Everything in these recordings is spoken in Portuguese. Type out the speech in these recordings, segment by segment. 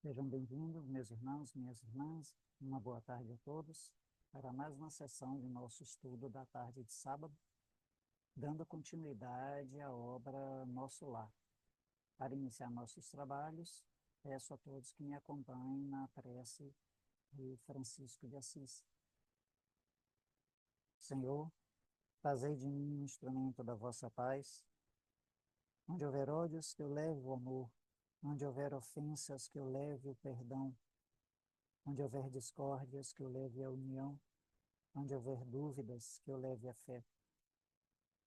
Sejam bem-vindos, meus irmãos, minhas irmãs. Uma boa tarde a todos para mais uma sessão de nosso estudo da tarde de sábado, dando continuidade à obra Nosso Lar. Para iniciar nossos trabalhos, peço a todos que me acompanhem na prece de Francisco de Assis. Senhor, fazei de mim um instrumento da vossa paz. Onde houver ódios, que eu leve o amor. Onde houver ofensas, que eu leve o perdão. Onde houver discórdias, que eu leve a união. Onde houver dúvidas, que eu leve a fé.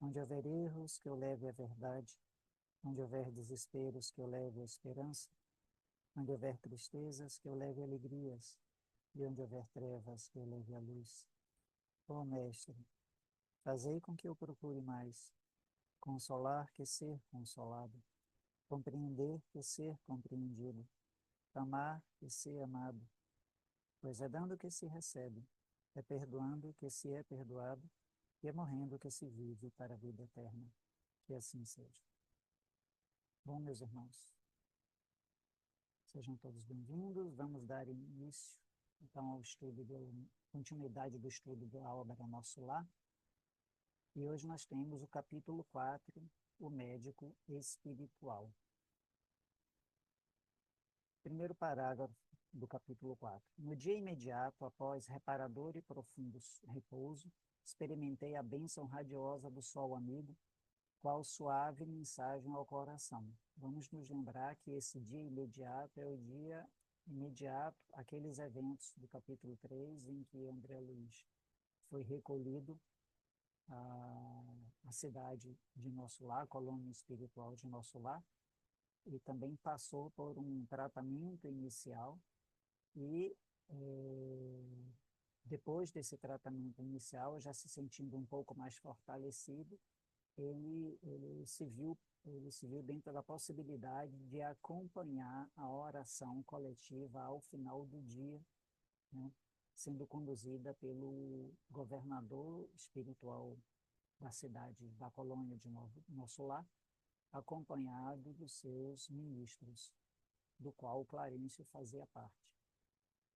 Onde houver erros, que eu leve a verdade. Onde houver desesperos, que eu leve a esperança. Onde houver tristezas, que eu leve alegrias. E onde houver trevas, que eu leve a luz. Ó Mestre, fazei com que eu procure mais consolar que ser consolado, compreender que ser compreendido, amar que ser amado, pois é dando que se recebe, é perdoando que se é perdoado, e é morrendo que se vive para a vida eterna. Que assim seja. Bom, meus irmãos, sejam todos bem-vindos. Vamos dar início, então, ao estudo, continuidade do estudo da obra Nosso Lar. E hoje nós temos o capítulo 4, o médico espiritual. Primeiro parágrafo do capítulo 4. No dia imediato, após reparador e profundo repouso, experimentei a bênção radiosa do sol amigo, qual suave mensagem ao coração. Vamos nos lembrar que esse dia imediato é o dia imediato, aqueles eventos do capítulo 3, em que André Luiz foi recolhido à cidade de Nosso Lar, a colônia espiritual de Nosso Lar, e também passou por um tratamento inicial e depois desse tratamento inicial, já se sentindo um pouco mais fortalecido, ele se viu dentro da possibilidade de acompanhar a oração coletiva ao final do dia, né, sendo conduzida pelo governador espiritual da cidade, da colônia de Nosso Lar, acompanhado dos seus ministros, do qual o Clarencio fazia parte.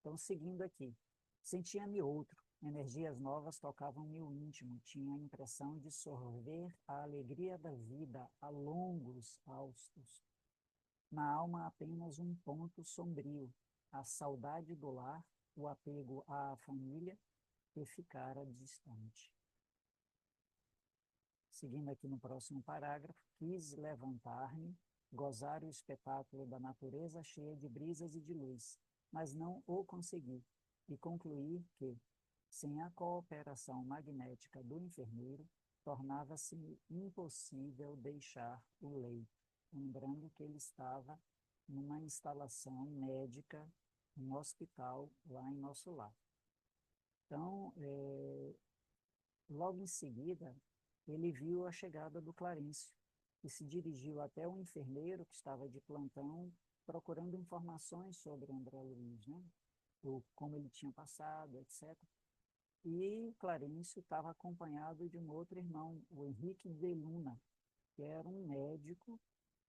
Então, seguindo aqui, sentia-me outro, energias novas tocavam-me o íntimo, tinha a impressão de sorver a alegria da vida a longos haustos. Na alma apenas um ponto sombrio, a saudade do lar, o apego à família que ficara distante. Seguindo aqui no próximo parágrafo, quis levantar-me, gozar o espetáculo da natureza cheia de brisas e de luz, mas não o consegui, e concluir que, sem a cooperação magnética do enfermeiro, tornava-se impossível deixar o leito, lembrando que ele estava numa instalação médica, um hospital lá em Nosso Lar. Então, logo em seguida, ele viu a chegada do Clarencio e se dirigiu até o enfermeiro que estava de plantão procurando informações sobre André Luiz, né? Como ele tinha passado, etc. E Clarencio estava acompanhado de um outro irmão, o Henrique de Luna, que era um médico,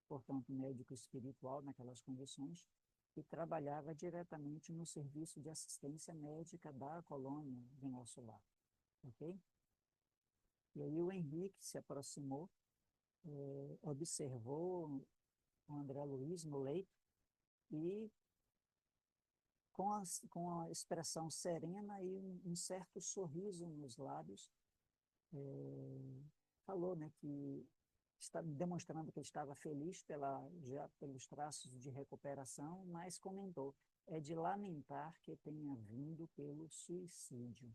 portanto, um médico espiritual naquelas condições, que trabalhava diretamente no serviço de assistência médica da colônia de Nosso Lar. Ok? E aí o Henrique se aproximou, observou o André Luiz no leito e, com a expressão serena e um certo sorriso nos lábios, falou, né, que está demonstrando que estava feliz já pelos traços de recuperação, mas comentou, é de lamentar que tenha vindo pelo suicídio.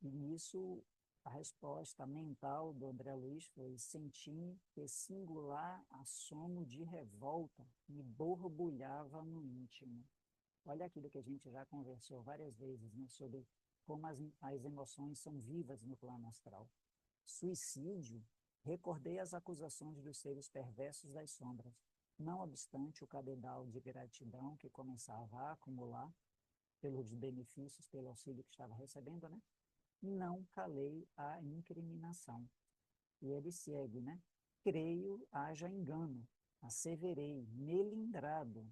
E nisso, a resposta mental do André Luiz foi: senti que singular assomo de revolta me borbulhava no íntimo. Olha aquilo que a gente já conversou várias vezes, né, sobre como as emoções são vivas no plano astral. Suicídio, recordei as acusações dos seres perversos das sombras. Não obstante o cabedal de gratidão que começava a acumular pelos benefícios, pelo auxílio que estava recebendo, né? Não calei a incriminação. E ele segue, né? Creio haja engano, asseverei, melindrado,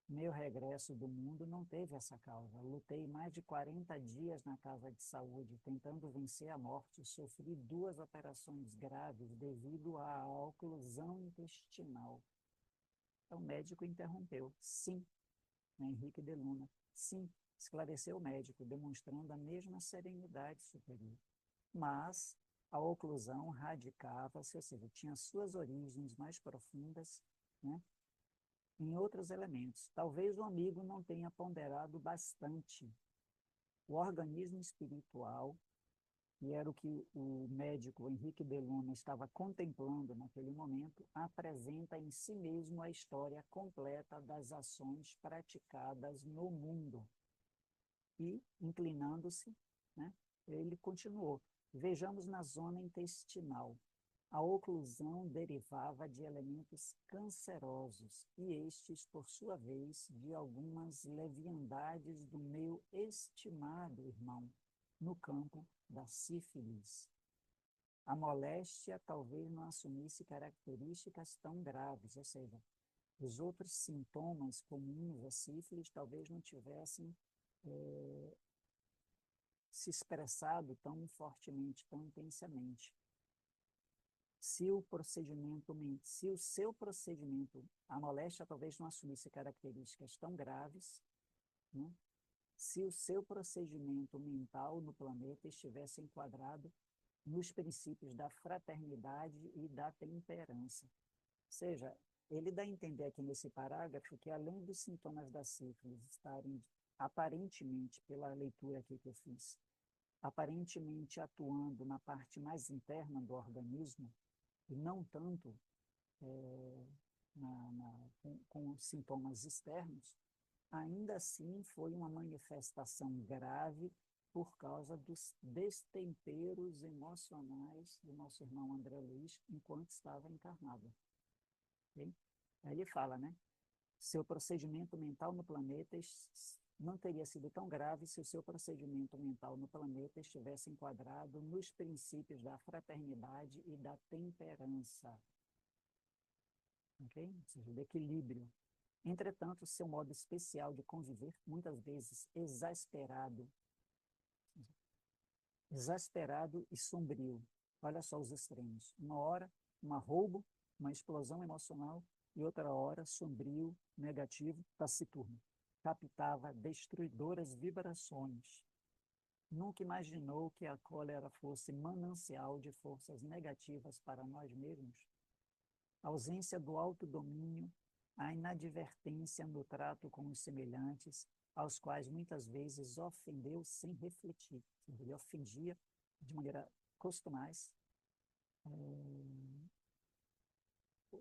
Meu regresso do mundo não teve essa causa. Lutei mais de 40 dias na casa de saúde, tentando vencer a morte. Sofri 2 operações graves devido à oclusão intestinal. Então, o médico interrompeu. Sim, Henrique de Luna. Sim, esclareceu o médico, demonstrando a mesma serenidade superior. Mas a oclusão radicava-se, ou seja, tinha suas origens mais profundas, né, em outros elementos. Talvez o amigo não tenha ponderado bastante. O organismo espiritual, que era o que o médico Henrique de Luna estava contemplando naquele momento, apresenta em si mesmo a história completa das ações praticadas no mundo. E, inclinando-se, né, ele continuou. Vejamos na zona intestinal. A oclusão derivava de elementos cancerosos e estes, por sua vez, de algumas leviandades do meu estimado irmão no campo da sífilis. A moléstia talvez não assumisse características tão graves, ou seja, os outros sintomas comuns à sífilis talvez não tivessem se expressado tão fortemente, tão intensamente. Se o seu procedimento, a moléstia talvez não assumisse características tão graves, né? Se o seu procedimento mental no planeta estivesse enquadrado nos princípios da fraternidade e da temperança. Ou seja, ele dá a entender aqui nesse parágrafo que, além dos sintomas da sífilis estarem aparentemente, pela leitura aqui que eu fiz, aparentemente atuando na parte mais interna do organismo, e não tanto com sintomas externos, ainda assim foi uma manifestação grave por causa dos destemperos emocionais do nosso irmão André Luiz enquanto estava encarnado. Okay? Aí ele fala, né? Seu procedimento mental no planeta não teria sido tão grave se o seu procedimento mental no planeta estivesse enquadrado nos princípios da fraternidade e da temperança. Okay? Ou seja, do equilíbrio. Entretanto, seu modo especial de conviver, muitas vezes exasperado e sombrio. Olha só os extremos. Uma hora, um roubo, uma explosão emocional, e outra hora, sombrio, negativo, taciturno. Captava destruidoras vibrações. Nunca imaginou que a cólera fosse manancial de forças negativas para nós mesmos? A ausência do autodomínio, a inadvertência no trato com os semelhantes, aos quais muitas vezes ofendeu sem refletir. Ele ofendia de maneira costumais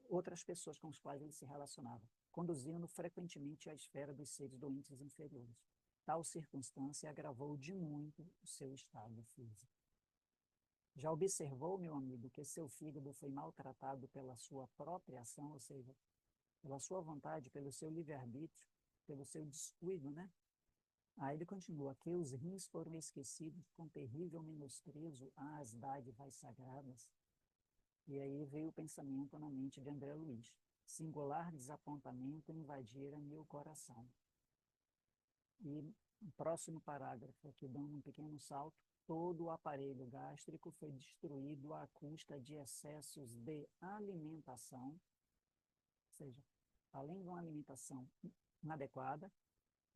outras pessoas com as quais ele se relacionava, conduzindo frequentemente à esfera dos seres doentes inferiores. Tal circunstância agravou de muito o seu estado físico. Já observou, meu amigo, que seu fígado foi maltratado pela sua própria ação, ou seja, pela sua vontade, pelo seu livre-arbítrio, pelo seu descuido, né? Aí ele continua, que os rins foram esquecidos com terrível menosprezo às dádivas sagradas. E aí veio o pensamento na mente de André Luiz. Singular desapontamento invadira meu coração. E o próximo parágrafo, aqui dando um pequeno salto, todo o aparelho gástrico foi destruído à custa de excessos de alimentação, ou seja, além de uma alimentação inadequada,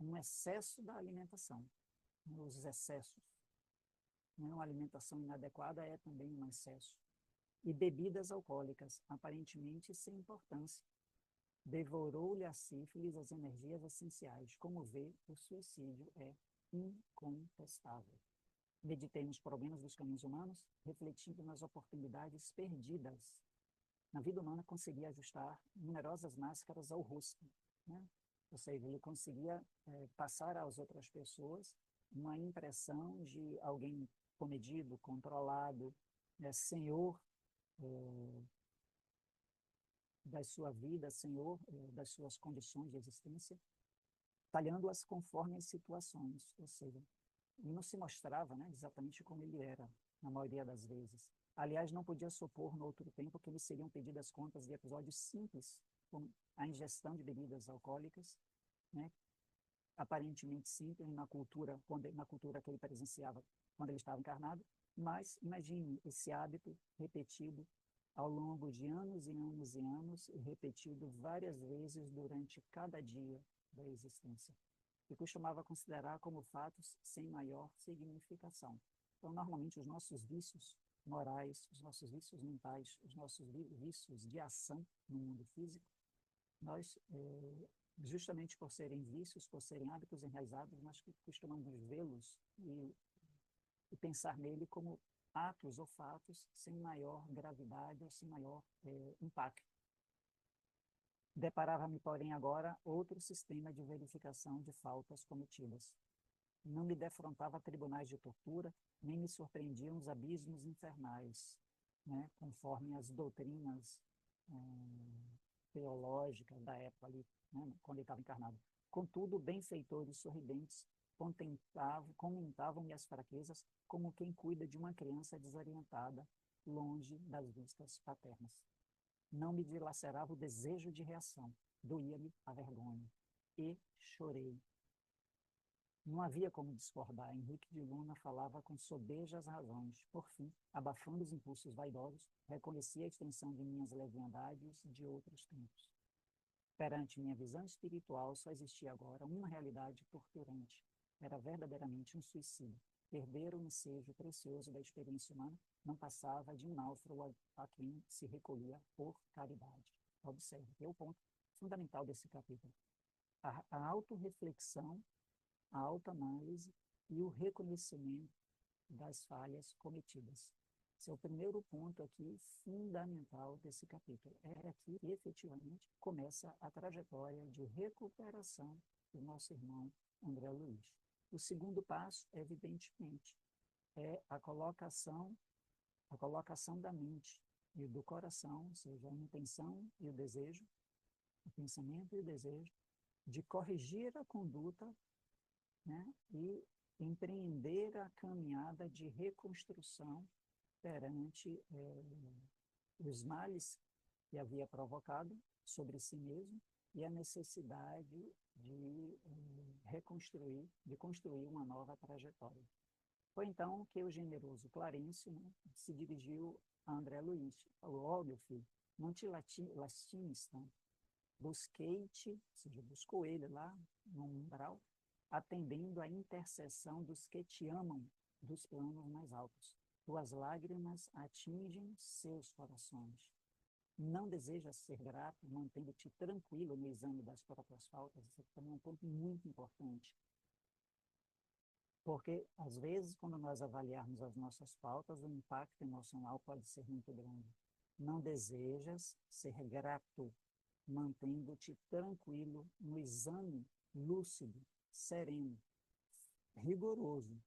um excesso da alimentação. Os excessos. Uma alimentação inadequada é também um excesso. E bebidas alcoólicas, aparentemente sem importância. Devorou-lhe a sífilis as energias essenciais. Como vê, o suicídio é incontestável. Meditei nos problemas dos caminhos humanos, refletindo nas oportunidades perdidas. Na vida humana, conseguia ajustar numerosas máscaras ao rosto, né? Ou seja, ele conseguia passar às outras pessoas uma impressão de alguém comedido, controlado, senhor da sua vida, senhor das suas condições de existência, talhando-as conforme as situações, ou seja, ele não se mostrava, né, exatamente como ele era, na maioria das vezes. Aliás, não podia supor no outro tempo que lhe seriam pedidas contas de episódios simples, como a ingestão de bebidas alcoólicas, né, aparentemente simples na cultura que ele presenciava quando ele estava encarnado, mas imagine esse hábito repetido ao longo de anos e anos e anos, e repetido várias vezes durante cada dia da existência, e costumava considerar como fatos sem maior significação. Então, normalmente, os nossos vícios morais, os nossos vícios mentais, os nossos vícios de ação no mundo físico, nós, justamente por serem vícios, por serem hábitos enraizados, nós costumamos vê-los e pensar nele como atos ou fatos sem maior gravidade ou sem maior impacto. Deparava-me, porém, agora outro sistema de verificação de faltas cometidas. Não me defrontava a tribunais de tortura, nem me surpreendiam os abismos infernais, né, conforme as doutrinas teológicas da época ali, né, quando ele estava encarnado. Contudo, benfeitores sorridentes comentavam minhas fraquezas como quem cuida de uma criança desorientada, longe das vistas paternas. Não me dilacerava o desejo de reação, doía-me a vergonha, e chorei. Não havia como discordar. Henrique de Luna falava com sobejas razões. Por fim, abafando os impulsos vaidosos, reconhecia a extensão de minhas leviandades de outros tempos. Perante minha visão espiritual, só existia agora uma realidade torturante. Era verdadeiramente um suicídio. Perder o ensejo precioso da experiência humana não passava de um náufrago a quem se recolhia por caridade. Observe, que é o ponto fundamental desse capítulo. A autorreflexão, a autoanálise e o reconhecimento das falhas cometidas. Esse é o primeiro ponto aqui fundamental desse capítulo. É aqui que efetivamente começa a trajetória de recuperação do nosso irmão André Luiz. O segundo passo, evidentemente, é a colocação da mente e do coração, ou seja, a intenção e o desejo, o pensamento e o desejo, de corrigir a conduta, né, e empreender a caminhada de reconstrução perante os males que havia provocado sobre si mesmo e a necessidade de construir uma nova trajetória. Foi então que o generoso Clarencio, né, se dirigiu a André Luiz. Falou: ó, meu filho, não te lastimes tanto. Busquei-te, ou seja, buscou ele lá no umbral, atendendo à intercessão dos que te amam dos planos mais altos. Tuas lágrimas atingem seus corações. Não desejas ser grato, mantendo-te tranquilo no exame das próprias faltas? Isso também é um ponto muito importante. Porque, às vezes, quando nós avaliarmos as nossas faltas, o impacto emocional pode ser muito grande. Não desejas ser grato, mantendo-te tranquilo no exame lúcido, sereno, rigoroso,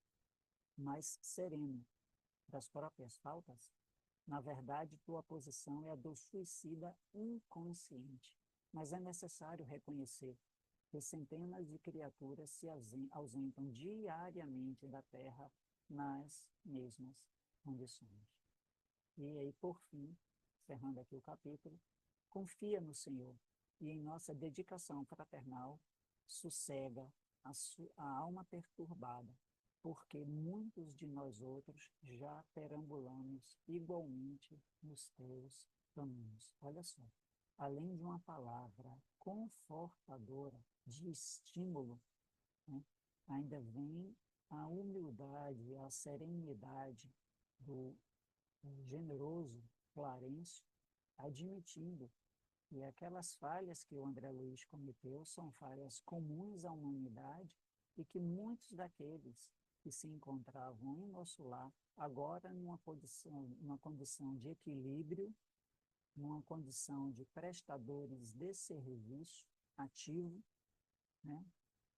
mas sereno das próprias faltas? Na verdade, tua posição é a do suicida inconsciente. Mas é necessário reconhecer que centenas de criaturas se ausentam diariamente da Terra nas mesmas condições. E aí, por fim, encerrando aqui o capítulo, confia no Senhor e em nossa dedicação fraternal sossega a alma perturbada, porque muitos de nós outros já perambulamos igualmente nos teus caminhos. Olha só, além de uma palavra confortadora, de estímulo, né, ainda vem a humildade, a serenidade do generoso Clarencio, admitindo que aquelas falhas que o André Luiz cometeu são falhas comuns à humanidade e que muitos daqueles que se encontravam em nosso lar, agora numa condição de equilíbrio, numa condição de prestadores de serviço ativo, né,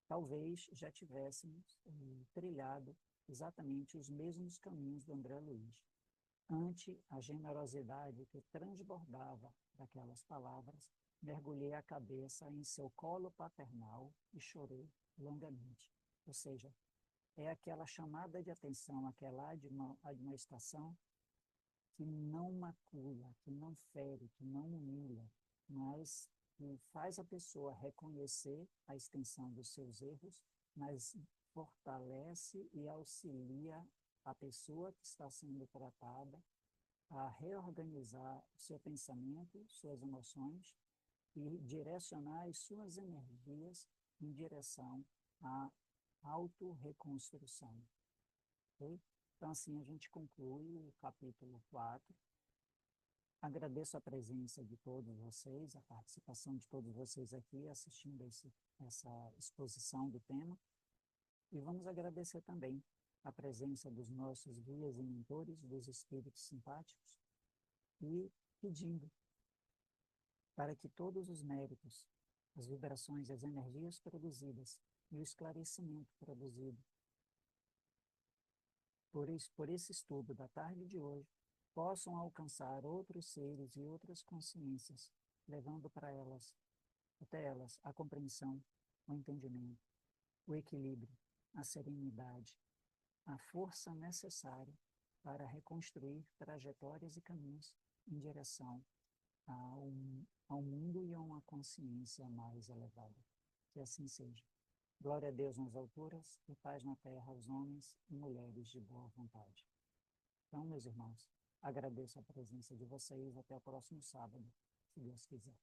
talvez já tivéssemos trilhado exatamente os mesmos caminhos do André Luiz. Ante a generosidade que transbordava daquelas palavras, mergulhei a cabeça em seu colo paternal e chorei longamente. Ou seja, é aquela chamada de atenção, aquela admoestação que não macula, que não fere, que não humilha, mas que faz a pessoa reconhecer a extensão dos seus erros, mas fortalece e auxilia a pessoa que está sendo tratada a reorganizar o seu pensamento, suas emoções e direcionar as suas energias em direção à autorreconstrução. Okay? Então, assim, a gente conclui o capítulo 4. Agradeço a presença de todos vocês, a participação de todos vocês aqui assistindo essa exposição do tema. E vamos agradecer também a presença dos nossos guias e mentores, dos espíritos simpáticos, e pedindo para que todos os méritos, as vibrações, as energias produzidas e o esclarecimento produzido por esse estudo da tarde de hoje possam alcançar outros seres e outras consciências, levando até elas, a compreensão, o entendimento, o equilíbrio, a serenidade, a força necessária para reconstruir trajetórias e caminhos em direção ao mundo e a uma consciência mais elevada. Que assim seja. Glória a Deus nas alturas e paz na terra aos homens e mulheres de boa vontade. Então, meus irmãos, agradeço a presença de vocês. Até o próximo sábado, se Deus quiser.